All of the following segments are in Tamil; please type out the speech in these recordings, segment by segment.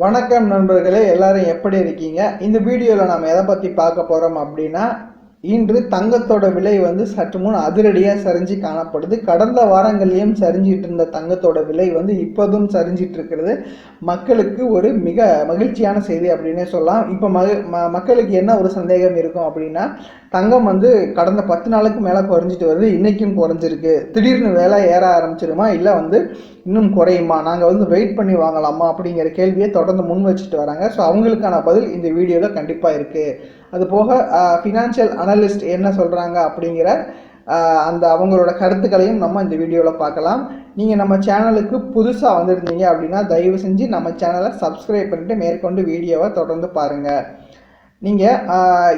வணக்கம் நண்பர்களே, எல்லாரும் எப்படி இருக்கீங்க? இந்த வீடியோவில் நாம் எதை பற்றி பார்க்க போகிறோம் அப்படின்னா, இன்று தங்கத்தோட விலை வந்து சற்று முன் அதிரடியாக சரிஞ்சு காணப்படுது. கடந்த வாரங்கள்லேயும் சரிஞ்சிட்டு இருந்த தங்கத்தோட விலை வந்து இப்போதும் சரிஞ்சிட்டு இருக்கிறது. மக்களுக்கு ஒரு மிக மகிழ்ச்சியான செய்தி அப்படின்னே சொல்லலாம். இப்போ மக்களுக்கு என்ன ஒரு சந்தேகம் இருக்கும் அப்படின்னா, தங்கம் வந்து கடந்த 10 நாளுக்கு மேலே குறைஞ்சிட்டு வருது, இன்றைக்கும் குறைஞ்சிருக்கு, திடீர்னு விலை ஏற ஆரம்பிச்சிருமா, இல்லை வந்து இன்னும் குறையுமா, நாங்கள் வந்து வெயிட் பண்ணி வாங்கலாமா அப்படிங்கிற கேள்வியை தொடர்ந்து முன் வச்சுட்டு வராங்க. ஸோ அவங்களுக்கான பதில் இந்த வீடியோவில் கண்டிப்பாக இருக்குது. அது போக ஃபினான்ஷியல் அனலிஸ்ட் என்ன சொல்கிறாங்க அப்படிங்கிற அந்த அவங்களோட கருத்துக்களையும் நம்ம இந்த வீடியோவில் பார்க்கலாம். நீங்கள் நம்ம சேனலுக்கு புதுசாக வந்திருந்தீங்க அப்படின்னா தயவு செஞ்சு நம்ம சேனலை சப்ஸ்கிரைப் பண்ணிட்டு மேற்கொண்டு வீடியோவை தொடர்ந்து பாருங்கள். நீங்கள்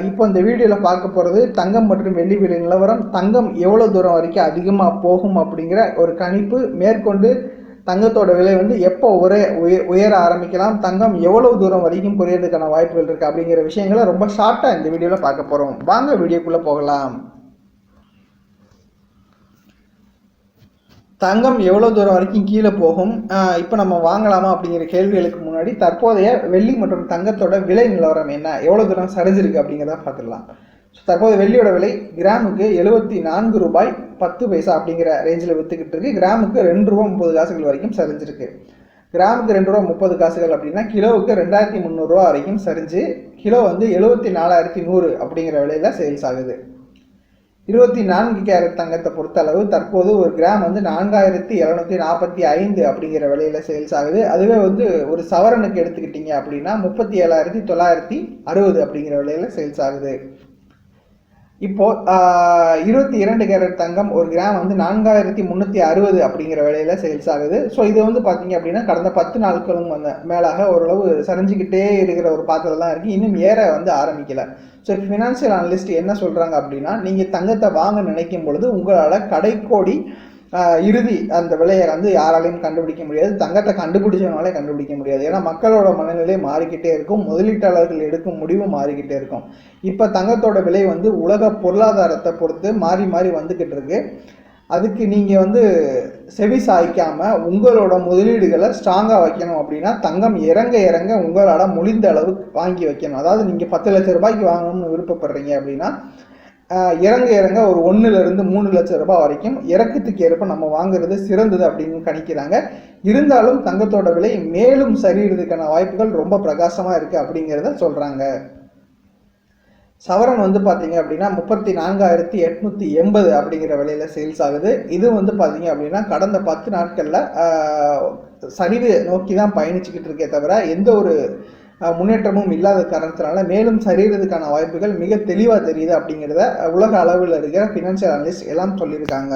இப்போ இந்த வீடியோவில் பார்க்க போகிறது தங்கம் மற்றும் வெள்ளி விலை நிலவரம். தங்கம் எவ்வளோ தூரம் வரைக்கும் அதிகமாக போகும் அப்படிங்கிற ஒரு கணிப்பு, மேற்கொண்டு தங்கத்தோட விலை வந்து எப்போ உயர ஆரம்பிக்கலாம், தங்கம் எவ்வளவு தூரம் வரைக்கும் குறையிறதுக்கான வாய்ப்புகள் இருக்குது அப்படிங்கிற விஷயங்களை ரொம்ப ஷார்ட்டாக இந்த வீடியோவில் பார்க்க போகிறோம். வாங்க வீடியோக்குள்ளே போகலாம். தங்கம் எவ்வளோ தூரம் வரைக்கும் கீழே போகும், இப்போ நம்ம வாங்கலாமா அப்படிங்கிற கேள்விகளுக்கு முன்னாடி தற்போதைய வெள்ளி மற்றும் தங்கத்தோட விலை நிலவரம் என்ன, எவ்வளோ தூரம் சரிஞ்சிருக்கு அப்படிங்கிறத பார்த்துடலாம். தற்போது வெள்ளியோட விலை கிராமுக்கு 74 ரூபாய் 10 பைசா அப்படிங்கிற ரேஞ்சில் விற்றுக்கிட்டு இருக்கு. கிராமுக்கு 2 ரூபா 30 காசுகள் வரைக்கும் சரிஞ்சிருக்கு. கிராமுக்கு 2 ரூபா 30 காசுகள் அப்படின்னா கிலோவுக்கு 2300 ரூபா வரைக்கும் சரிஞ்சு கிலோ வந்து 74,100 அப்படிங்கிற விலையில சேல்ஸ் ஆகுது. 24 கேரட் தங்கத்தை பொறுத்தளவு தற்போது ஒரு கிராம் வந்து 4745 அப்படிங்கிற விலையில சேல்ஸ் ஆகுது. அதுவே வந்து ஒரு சவரனுக்கு எடுத்துக்கிட்டீங்க அப்படின்னா 37,960 அப்படிங்கிற விலையில சேல்ஸ் ஆகுது. இப்போ 22 கேரட் தங்கம் ஒரு கிராம் வந்து 4360 அப்படிங்கிற விலையில சேல்ஸ் ஆகுது. ஸோ இது வந்து பார்த்தீங்க அப்படின்னா கடந்த 10 நாட்களும் வந்து மேலாக ஓரளவு சரிஞ்சுக்கிட்டே இருக்கிற ஒரு பாத்திரம் தான் இருக்குது, இன்னும் ஏற வந்து ஆரம்பிக்கல. ஸோ ஃபினான்ஷியல் அனலிஸ்ட் என்ன சொல்கிறாங்க அப்படின்னா, நீங்கள் தங்கத்தை வாங்க நினைக்கும் பொழுது உங்களால் கடைக்கோடி இறுதி அந்த விலையை வந்து யாராலையும் கண்டுபிடிக்க முடியாது, தங்கத்தை கண்டுபிடிச்சவனாலே கண்டுபிடிக்க முடியாது. ஏன்னா மக்களோட மனநிலை மாறிக்கிட்டே இருக்கும், முதலீட்டாளர்கள் எடுக்கும் முடிவு மாறிக்கிட்டே இருக்கும். இப்போ தங்கத்தோட விலை வந்து உலக பொருளாதாரத்தை பொறுத்து மாறி மாறி வந்துக்கிட்டு இருக்கு. அதுக்கு நீங்கள் வந்து செவி சாய்க்காமல் உங்களோட முதலீடுகளை ஸ்ட்ராங்காக வைக்கணும் அப்படின்னா தங்கம் இறங்க இறங்க உங்களால் முடிந்த அளவுக்கு வாங்கி வைக்கணும். அதாவது நீங்கள் 10 லட்சம் ரூபாய்க்கு வாங்கணும்னு விருப்பப்படுறீங்க அப்படின்னா இறங்க இறங்க ஒரு 1லிருந்து 3 லட்சம் ரூபாய் வரைக்கும் இறக்கத்துக்கு ஏற்ப நம்ம வாங்குறது சிறந்தது அப்படின்னு கணிக்கிறாங்க. இருந்தாலும் தங்கத்தோட விலை மேலும் சரிகிறதுக்கான வாய்ப்புகள் ரொம்ப பிரகாசமாக இருக்குது அப்படிங்கிறத சொல்கிறாங்க. சவரன் வந்து பார்த்தீங்க அப்படின்னா 34,880 அப்படிங்கிற விலையில சேல்ஸ் ஆகுது. இது வந்து பார்த்தீங்க அப்படின்னா கடந்த 10 நாட்களில் சரிவு நோக்கி தான் பயணிச்சுக்கிட்டு இருக்கே தவிர எந்த ஒரு முன்னேற்றமும் இல்லாத காரணத்தினால மேலும் சரிகிறதுக்கான வாய்ப்புகள் மிக தெளிவாக தெரியுது அப்படிங்கிறத உலக அளவில் இருக்கிற ஃபினான்ஷியல் அனலிஸ்ட் எல்லாம் சொல்லியிருக்காங்க.